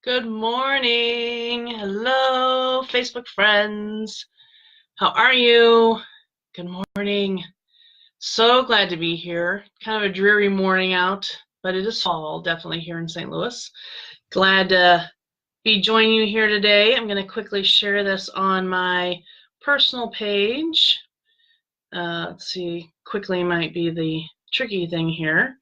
Good morning. Hello, Facebook friends. How are you? Good morning. So glad to be here. Kind of a dreary morning out, but it is fall definitely here in St. Louis. Glad to be joining you here today. I'm going to quickly share this on my personal page. Let's see, quickly might be the tricky thing here.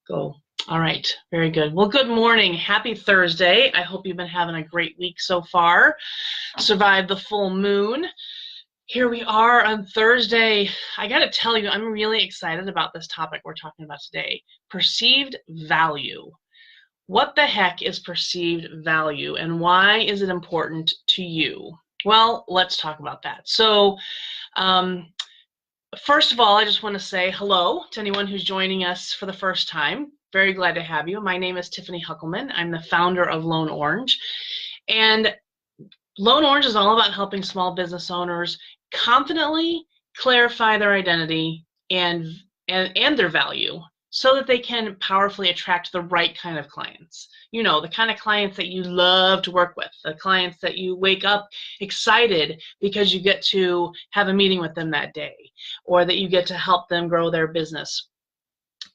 Go. All right, very good. Well, good morning. Happy Thursday. I hope you've been having a great week so far. Survived the full moon. Here we are on Thursday. I got to tell you, I'm really excited about this topic we're talking about today. Perceived value. What the heck is perceived value and why is it important to you? Well, let's talk about that. So, first of all, I just want to say hello to anyone who's joining us for the first time. Very glad to have you. My name is Tiffany Huckelman. I'm the founder of Lone Orange. And Lone Orange is all about helping small business owners confidently clarify their identity and their value so that they can powerfully attract the right kind of clients. You know, the kind of clients that you love to work with, the clients that you wake up excited because you get to have a meeting with them that day, or that you get to help them grow their business.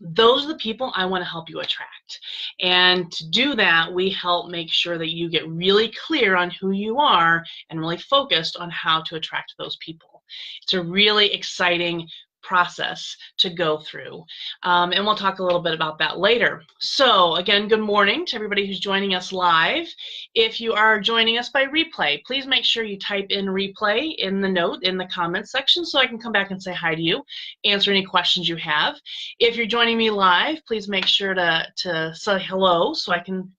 Those are the people I want to help you attract. And to do that, we help make sure that you get really clear on who you are and really focused on how to attract those people. It's a really exciting process to go through. And we'll talk a little bit about that later. So again, good morning to everybody who's joining us live. If you are joining us by replay, please make sure you type in replay in the note in the comments section so I can come back and say hi to you, answer any questions you have. If you're joining me live, please make sure to say hello so I can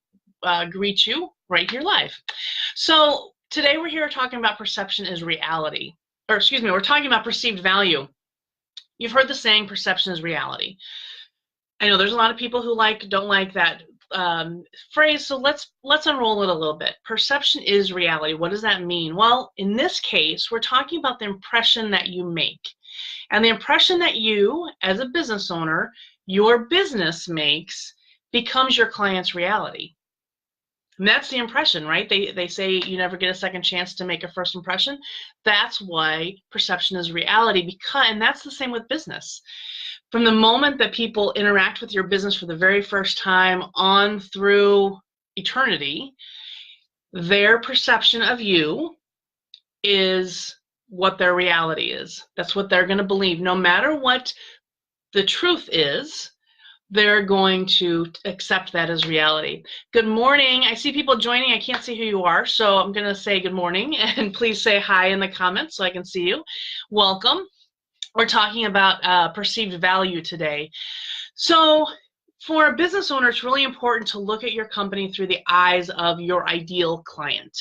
greet you right here live. So today we're here talking about perception is reality. Or excuse me, we're talking about perceived value. You've heard the saying, perception is reality. I know there's a lot of people who don't like that phrase, so let's unroll it a little bit. Perception is reality. What does that mean? Well, in this case, we're talking about the impression that you make. And the impression that you, as a business owner, your business makes becomes your client's reality. And that's the impression, right? They say you never get a second chance to make a first impression. That's why perception is reality, and that's the same with business. From the moment that people interact with your business for the very first time on through eternity, their perception of you is what their reality is. That's what they're going to believe. No matter what the truth is, they're going to accept that as reality. Good morning. I see people joining. I can't see who you are, so I'm going to say good morning, and please say hi in the comments so I can see you. Welcome. We're talking about perceived value today. So for a business owner, it's really important to look at your company through the eyes of your ideal client.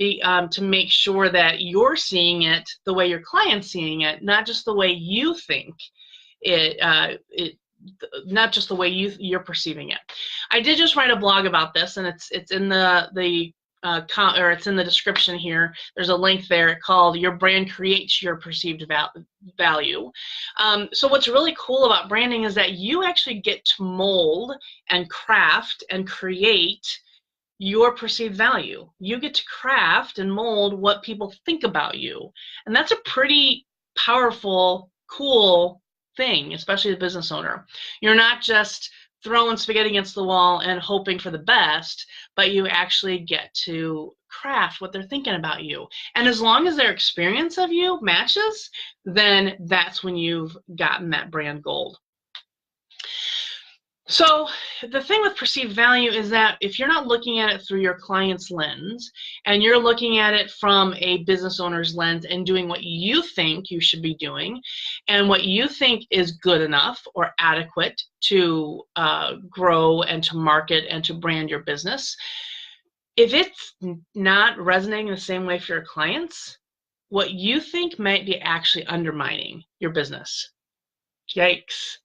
To make sure that you're seeing it the way your client's seeing it, not just the way you think not just the way you're perceiving it. I did just write a blog about this, and it's in it's in the description here. There's a link there called "Your Brand Creates Your Perceived Value." So what's really cool about branding is that you actually get to mold and craft and create your perceived value. You get to craft and mold what people think about you, and that's a pretty powerful, cool thing, especially the business owner. You're not just throwing spaghetti against the wall and hoping for the best, but you actually get to craft what they're thinking about you. And as long as their experience of you matches, then that's when you've gotten that brand gold. So the thing with perceived value is that if you're not looking at it through your client's lens and you're looking at it from a business owner's lens and doing what you think you should be doing and what you think is good enough or adequate to grow and to market and to brand your business, if it's not resonating the same way for your clients, what you think might be actually undermining your business. Yikes.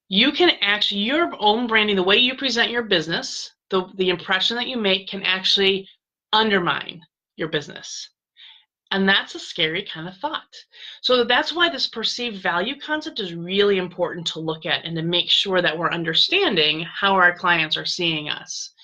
You can actually, your own branding, the way you present your business, the impression that you make can actually undermine your business. And that's a scary kind of thought. So that's why this perceived value concept is really important to look at and to make sure that we're understanding how our clients are seeing us.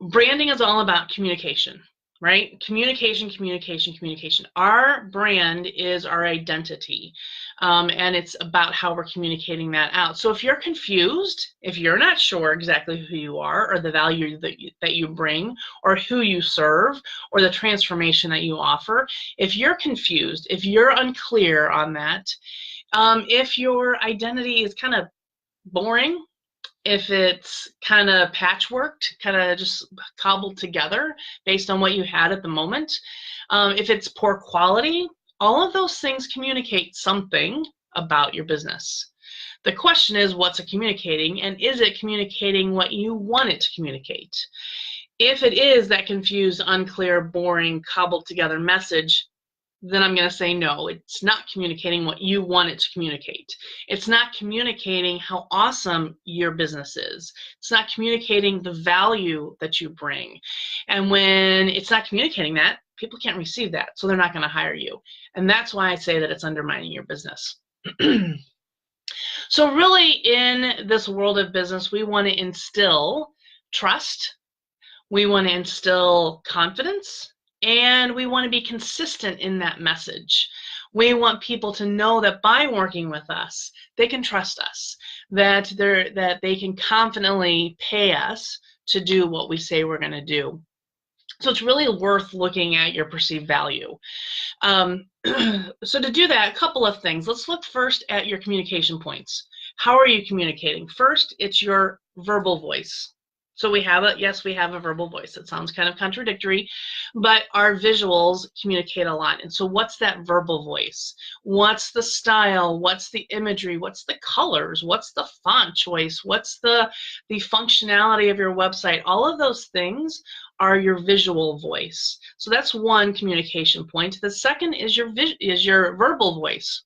Branding is all about communication, right? Communication, communication, communication. Our brand is our identity, and it's about how we're communicating that out. So if you're confused, if you're not sure exactly who you are or the value that you bring or who you serve or the transformation that you offer, if you're confused, if you're unclear on that, if your identity is kind of boring, if it's kind of patchworked, kind of just cobbled together based on what you had at the moment, if it's poor quality, all of those things communicate something about your business. The question is, what's it communicating, and is it communicating what you want it to communicate? If it is that confused, unclear, boring, cobbled together message, then I'm going to say no, it's not communicating what you want it to communicate. It's not communicating how awesome your business is. It's not communicating the value that you bring. And when it's not communicating that, people can't receive that, so they're not going to hire you. And that's why I say that it's undermining your business. So really, in this world of business, we want to instill trust, we want to instill confidence, and we want to be consistent in that message. We want people to know that by working with us, they can trust us, that they can confidently pay us to do what we say we're going to do. So it's really worth looking at your perceived value. So to do that, a couple of things. Let's look first at your communication points. How are you communicating? First, it's your verbal voice. So we have we have a verbal voice. It sounds kind of contradictory, but our visuals communicate a lot. And so what's that verbal voice? What's the style? What's the imagery? What's the colors? What's the font choice? What's the functionality of your website? All of those things are your visual voice. So that's one communication point. The second is your verbal voice.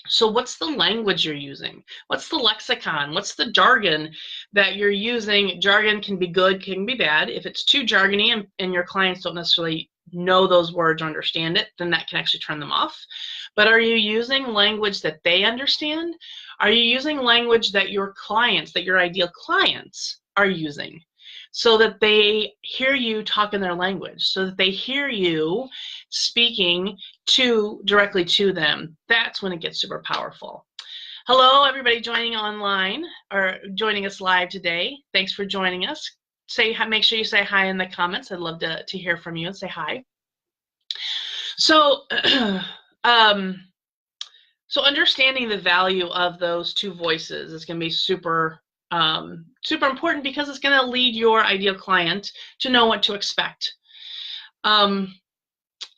So what's the language you're using? What's the lexicon? What's the jargon that you're using? Jargon can be good, can be bad. If it's too jargony and your clients don't necessarily know those words or understand it, then that can actually turn them off. But are you using language that they understand? Are you using language that your clients, that your ideal clients are using, so that they hear you talk in their language, so that they hear you speaking directly to them? That's when it gets super powerful. Hello, everybody joining online or joining us live today. Thanks for joining us. Make sure you say hi in the comments. I'd love to hear from you and say hi. So, so understanding the value of those two voices is going to be super important, because it's going to lead your ideal client to know what to expect.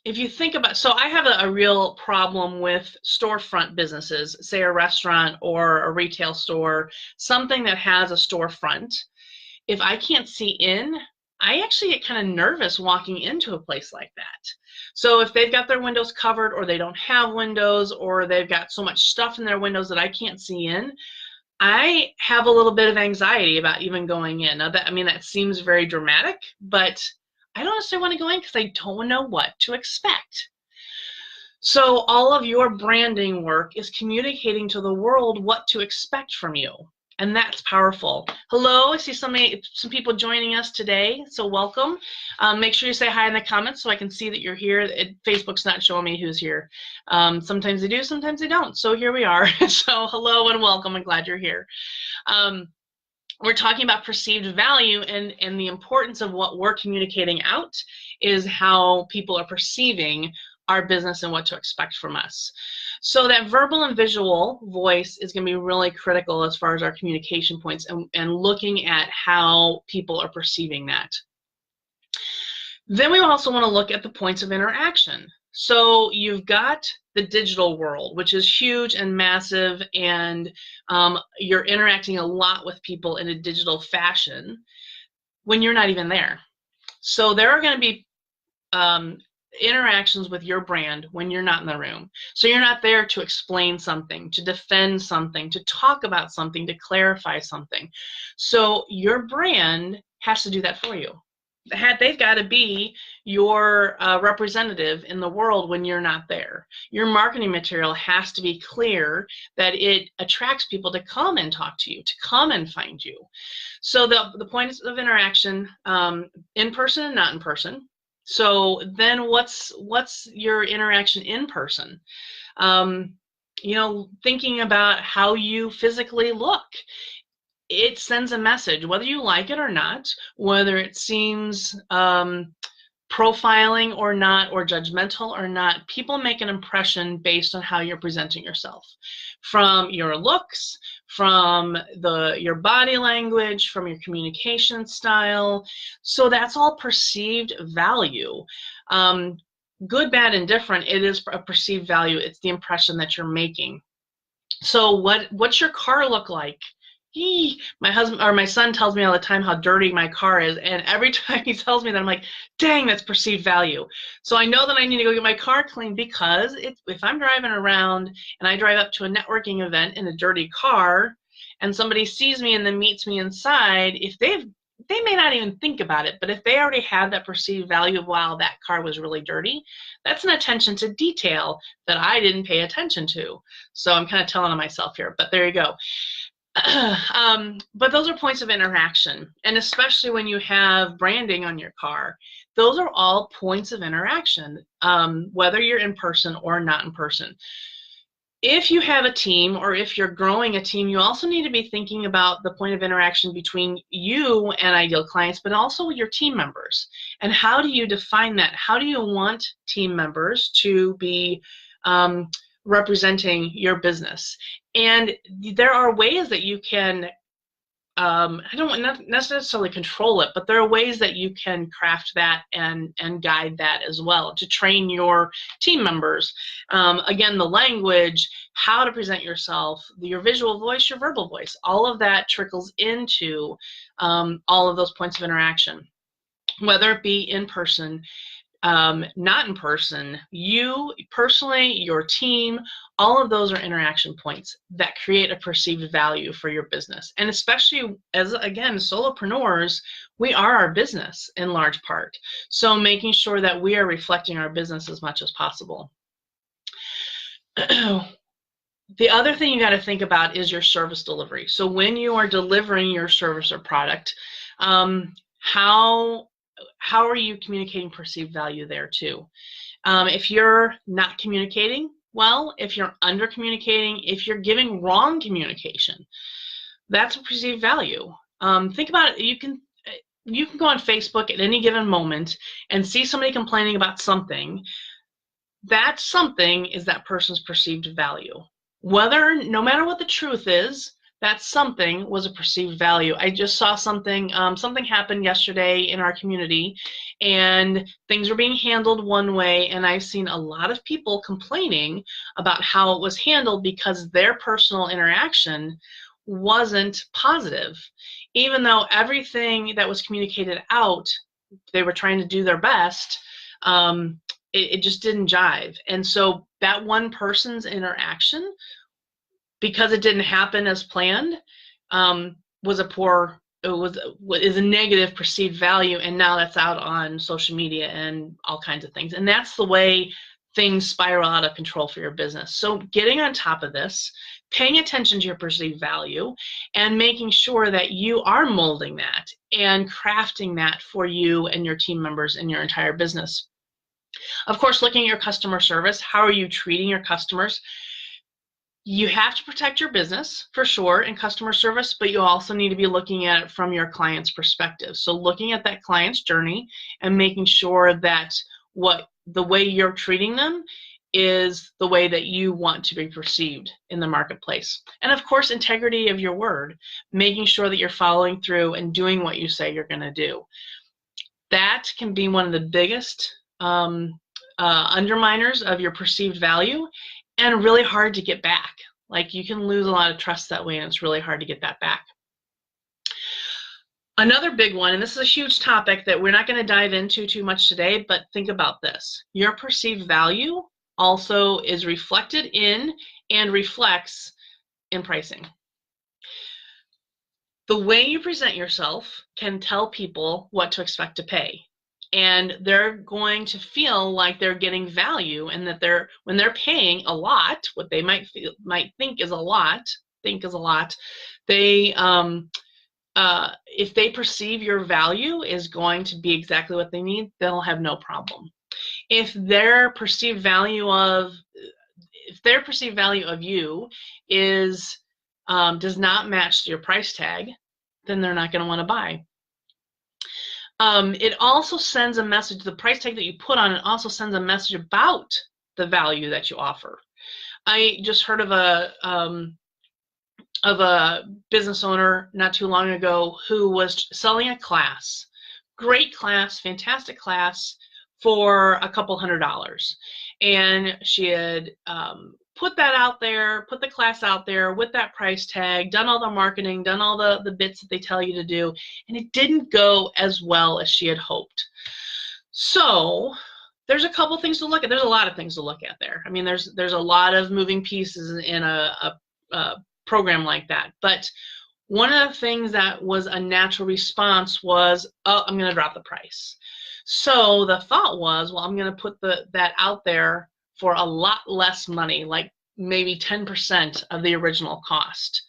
If you think about, so I have a real problem with storefront businesses, say a restaurant or a retail store, something that has a storefront. If I can't see in, I actually get kind of nervous walking into a place like that. So if they've got their windows covered, or they don't have windows, or they've got so much stuff in their windows that I can't see in, I have a little bit of anxiety about even going in. Now that seems very dramatic, but I don't necessarily want to go in because I don't know what to expect. So all of your branding work is communicating to the world what to expect from you, and that's powerful. Hello, I see some people joining us today, so welcome. Make sure you say hi in the comments so I can see that you're here. Facebook's not showing me who's here. Sometimes they do, sometimes they don't. So here we are. So hello and welcome. I'm glad you're here. We're talking about perceived value, and the importance of what we're communicating out is how people are perceiving our business and what to expect from us. So that verbal and visual voice is going to be really critical as far as our communication points and looking at how people are perceiving that. Then we also want to look at the points of interaction. So you've got the digital world, which is huge and massive, and you're interacting a lot with people in a digital fashion when you're not even there. So there are going to be interactions with your brand when you're not in the room. So you're not there to explain something, to defend something, to talk about something, to clarify something. So your brand has to do that for you. they've got to be your representative in the world when you're not there. Your marketing material has to be clear that it attracts people to come and talk to you, to come and find you. So the points of interaction, in person and not in person. So then what's your interaction in person? You know, thinking about how you physically look. It sends a message, whether you like it or not, whether it seems profiling or not, or judgmental or not. People make an impression based on how you're presenting yourself, from your looks, from your body language, from your communication style. So that's all perceived value. Good, bad, and different, it is a perceived value. It's the impression that you're making. So what's your car look like? My son tells me all the time how dirty my car is, and every time he tells me that, I'm like, dang, that's perceived value. So I know that I need to go get my car cleaned, because if I'm driving around and I drive up to a networking event in a dirty car and somebody sees me and then meets me inside, if they may not even think about it, but if they already have that perceived value of, wow, that car was really dirty, that's an attention to detail that I didn't pay attention to. So I'm kind of telling on myself here, but there you go. But those are points of interaction, and especially when you have branding on your car, those are all points of interaction, whether you're in person or not in person. If you have a team, or if you're growing a team, you also need to be thinking about the point of interaction between you and ideal clients, but also with your team members. And how do you define that? How do you want team members to be representing your business? And there are ways that you can, I don't not necessarily control it, but there are ways that you can craft that and guide that as well, to train your team members. Again, the language, how to present yourself, your visual voice, your verbal voice, all of that trickles into all of those points of interaction, whether it be in person, not in person, you personally, your team, all of those are interaction points that create a perceived value for your business. And especially as, again, solopreneurs, we are our business in large part. So making sure that we are reflecting our business as much as possible. The other thing you got to think about is your service delivery. So when you are delivering your service or product, how are you communicating perceived value there too? If you're not communicating well, if you're under communicating, if you're giving wrong communication, that's a perceived value. Think about it. You can go on Facebook at any given moment and see somebody complaining about something. That something is that person's perceived value. No matter what the truth is, that something was a perceived value. I just saw something happened yesterday in our community, and things were being handled one way, and I've seen a lot of people complaining about how it was handled because their personal interaction wasn't positive. Even though everything that was communicated out, they were trying to do their best, it just didn't jive. And so that one person's interaction, because it didn't happen as planned, is a negative perceived value, and now that's out on social media and all kinds of things. And that's the way things spiral out of control for your business. So getting on top of this, paying attention to your perceived value, and making sure that you are molding that and crafting that for you and your team members and your entire business. Of course, looking at your customer service, how are you treating your customers? You have to protect your business for sure in customer service, but you also need to be looking at it from your client's perspective. So looking at that client's journey and making sure that the way you're treating them is the way that you want to be perceived in the marketplace. And of course, integrity of your word, making sure that you're following through and doing what you say you're going to do. That can be one of the biggest underminers of your perceived value, and really hard to get back. Like, you can lose a lot of trust that way, and it's really hard to get that back. Another big one, and this is a huge topic that we're not going to dive into too much today, but think about this. Your perceived value also is reflected in and reflects in pricing. The way you present yourself can tell people what to expect to pay. And they're going to feel like they're getting value, and that when they're paying a lot, what they might think is a lot, they if they perceive your value is going to be exactly what they need, they'll have no problem. If their perceived value of you is does not match your price tag, then they're not going to want to buy. It also sends a message. The price tag that you put on it also sends a message about the value that you offer. I just heard of a business owner not too long ago who was selling a class, great class, fantastic class, for a couple $100s, and she had put that out there, put the class out there with that price tag, done all the marketing, done all the bits that they tell you to do, and it didn't go as well as she had hoped. So there's a couple things to look at. There's a lot of things to look at there. I mean, there's a lot of moving pieces in a program like that. But one of the things that was a natural response was, oh, I'm going to drop the price. So the thought was, well, I'm going to put that out there for a lot less money, like maybe 10% of the original cost.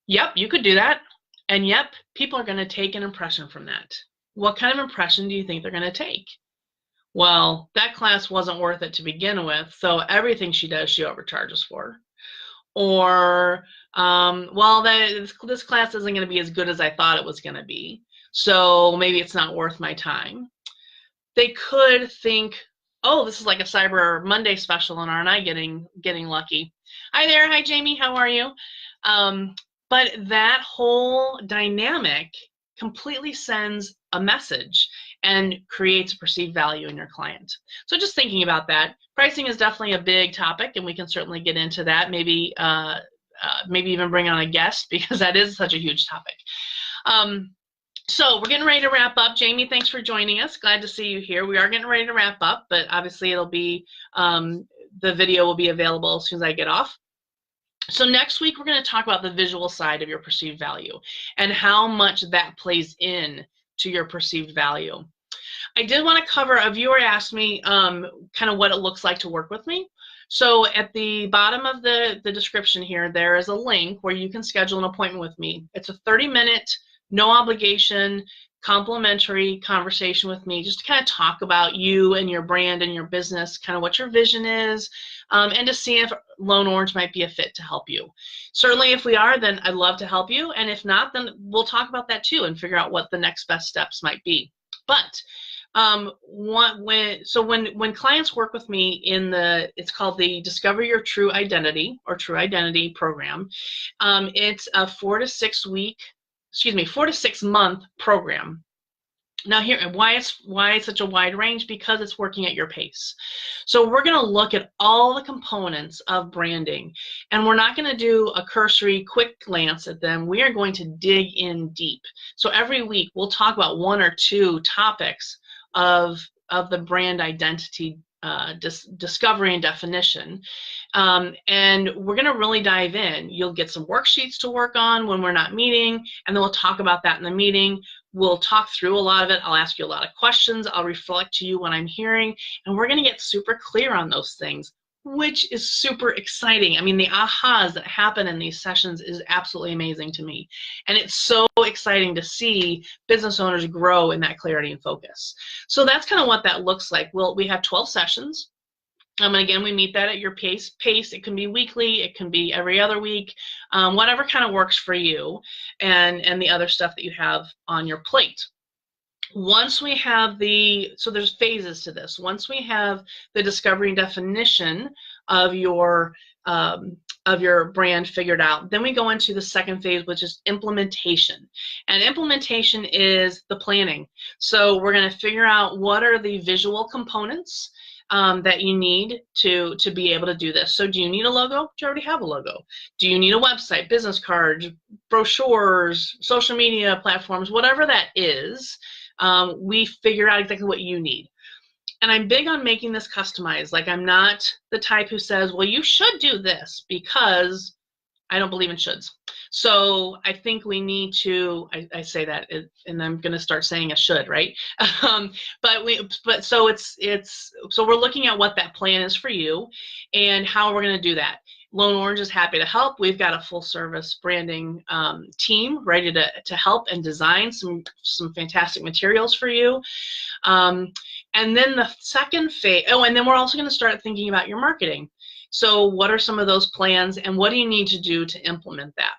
Yep, you could do that. And yep, people are going to take an impression from that. What kind of impression do you think they're going to take? Well, that class wasn't worth it to begin with, so everything she does, she overcharges for. Or, well, this class isn't going to be as good as I thought it was going to be, so maybe it's not worth my time. They could think, oh, this is like a Cyber Monday special, and aren't I getting lucky? Hi there. Hi, Jamie. How are you? But that whole dynamic completely sends a message and creates perceived value in your client. So just thinking about that. Pricing is definitely a big topic, and we can certainly get into that. Maybe even bring on a guest, because that is such a huge topic. So we're getting ready to wrap up. Jamie, thanks for joining us. Glad to see you here. We are getting ready to wrap up, but obviously it'll be the video will be available as soon as I get off. So next week we're going to talk about the visual side of your perceived value and how much that plays in to your perceived value. I did want to cover, a viewer asked me kind of what it looks like to work with me. So at the bottom of the description here, there is a link where you can schedule an appointment with me. It's a 30-minute, no obligation, complimentary conversation with me, just to kind of talk about you and your brand and your business, kind of what your vision is, and to see if Lone Orange might be a fit to help you. Certainly if we are, then I'd love to help you, and if not, then we'll talk about that too and figure out what the next best steps might be. But when clients work with me it's called the Discover Your True Identity or True Identity program. It's a 4 to 6 month program. Now here, why it's such a wide range? Because it's working at your pace. So we're going to look at all the components of branding, and we're not going to do a cursory quick glance at them. We are going to dig in deep. So every week we'll talk about 1 or 2 topics of the brand identity discovery and definition, and we're going to really dive in. You'll get some worksheets to work on when we're not meeting, and then we'll talk about that in the meeting. We'll talk through a lot of it. I'll ask you a lot of questions. I'll reflect to you what I'm hearing, and we're going to get super clear on those things, which is super exciting. I mean, the ahas that happen in these sessions is absolutely amazing to me. And it's so exciting to see business owners grow in that clarity and focus. So that's kind of what that looks like. We have 12 sessions. And again, we meet that at your pace. It can be weekly, it can be every other week, whatever kind of works for you and the other stuff that you have on your plate. Once we have so there's phases to this. Once we have the discovery and definition of your brand figured out, then we go into the second phase, which is implementation. And implementation is the planning. So we're going to figure out what are the visual components that you need to be able to do this. So do you need a logo? Do you already have a logo? Do you need a website, business cards, brochures, social media platforms, whatever that is? We figure out exactly what you need. And I'm big on making this customized. Like, I'm not the type who says, well, you should do this, because I don't believe in shoulds. So I think we need to, I say that, and I'm going to start saying I should, right? So so we're looking at what that plan is for you and how we're going to do that. Lone Orange is happy to help. We've got a full service branding team ready to help and design some fantastic materials for you. And then the second phase, and then we're also going to start thinking about your marketing. So what are some of those plans and what do you need to do to implement that?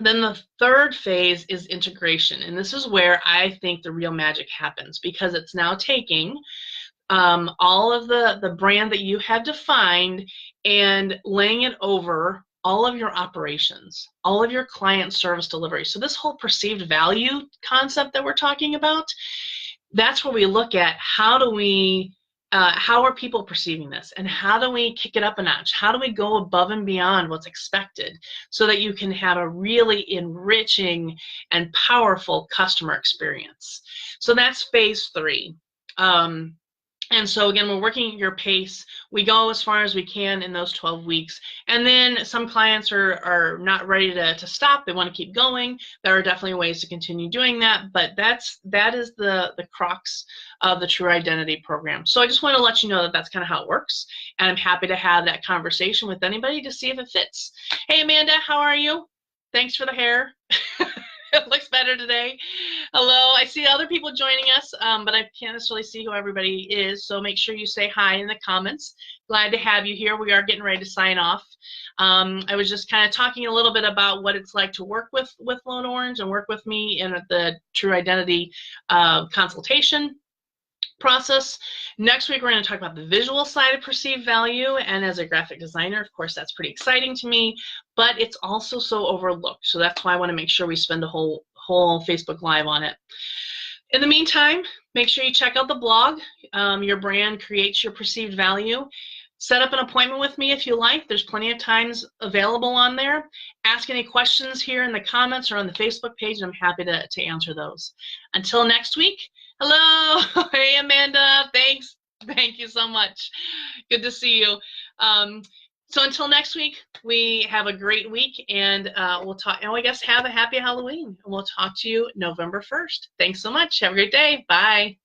Then the third phase is integration. And this is where I think the real magic happens, because it's now taking all of the brand that you have defined and laying it over all of your operations, all of your client service delivery. So this whole perceived value concept that we're talking about, that's where we look at how are people perceiving this, and how do we kick it up a notch? How do we go above and beyond what's expected so that you can have a really enriching and powerful customer experience? So that's phase 3. And so again, we're working at your pace. We go as far as we can in those 12 weeks. And then some clients are not ready to stop. They want to keep going. There are definitely ways to continue doing that, but that is the crux of the True Identity program. So I just want to let you know that that's kind of how it works. And I'm happy to have that conversation with anybody to see if it fits. Hey, Amanda, how are you? Thanks for the hair. It looks better today. Hello, I see other people joining us, but I can't necessarily see who everybody is, so make sure you say hi in the comments. Glad to have you here. We are getting ready to sign off. I was just kind of talking a little bit about what it's like to work with Lone Orange and work with me in the True Identity consultation process. Next week, we're going to talk about the visual side of perceived value, and as a graphic designer, of course, that's pretty exciting to me, but it's also so overlooked. So that's why I want to make sure we spend a whole Facebook Live on it. In the meantime, make sure you check out the blog. Your brand creates your perceived value. Set up an appointment with me if you like. There's plenty of times available on there. Ask any questions here in the comments or on the Facebook page, and I'm happy to answer those. Until next week, hello. Hey, Amanda. Thanks. Thank you so much. Good to see you. So until next week, we have a great week, and we'll talk. And I guess have a happy Halloween. And we'll talk to you November 1st. Thanks so much. Have a great day. Bye.